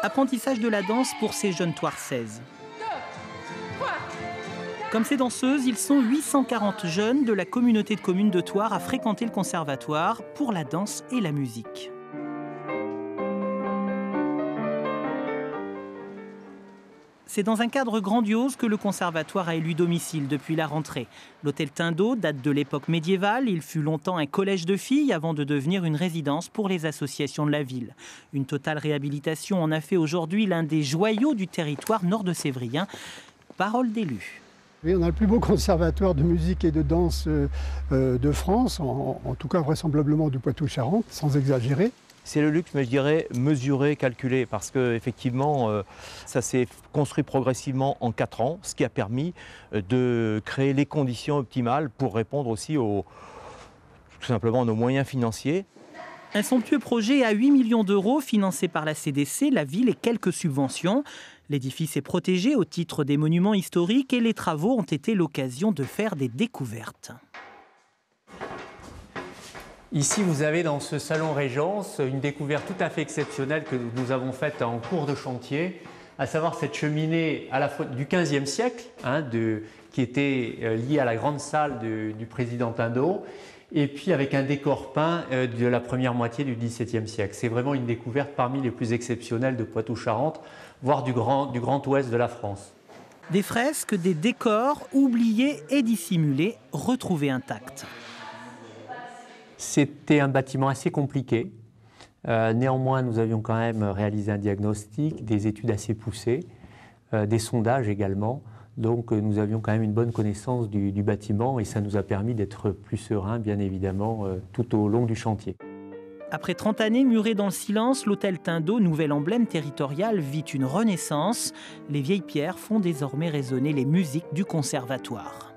Apprentissage de la danse pour ces jeunes Thouarsaises. Comme ces danseuses, ils sont 840 jeunes de la communauté de communes de Thouars à fréquenter le conservatoire pour la danse et la musique. C'est dans un cadre grandiose que le conservatoire a élu domicile depuis la rentrée. L'hôtel Tindeau date de l'époque médiévale. Il fut longtemps un collège de filles avant de devenir une résidence pour les associations de la ville. Une totale réhabilitation en a fait aujourd'hui l'un des joyaux du territoire nord-de-sévrien. Parole d'élu. Oui, on a le plus beau conservatoire de musique et de danse de France, en tout cas vraisemblablement du Poitou-Charentes, sans exagérer. C'est le luxe, mais je dirais mesuré, calculé, parce qu'effectivement, ça s'est construit progressivement en 4 ans, ce qui a permis de créer les conditions optimales pour répondre aussi tout simplement à nos moyens financiers. Un somptueux projet à 8 millions d'euros financé par la CDC, la ville et quelques subventions. L'édifice est protégé au titre des monuments historiques et les travaux ont été l'occasion de faire des découvertes. Ici, vous avez dans ce salon Régence une découverte tout à fait exceptionnelle que nous avons faite en cours de chantier, à savoir cette cheminée à la fois du XVe siècle, qui était liée à la grande salle du président Tindeau, et puis avec un décor peint de la première moitié du XVIIe siècle. C'est vraiment une découverte parmi les plus exceptionnelles de Poitou-Charentes, voire du grand ouest de la France. Des fresques, des décors oubliés et dissimulés, retrouvés intacts. C'était un bâtiment assez compliqué. Néanmoins, nous avions quand même réalisé un diagnostic, des études assez poussées, des sondages également. Donc nous avions quand même une bonne connaissance du bâtiment et ça nous a permis d'être plus sereins, bien évidemment, tout au long du chantier. Après 30 années murées dans le silence, l'hôtel Tindeau, nouvel emblème territorial, vit une renaissance. Les vieilles pierres font désormais résonner les musiques du conservatoire.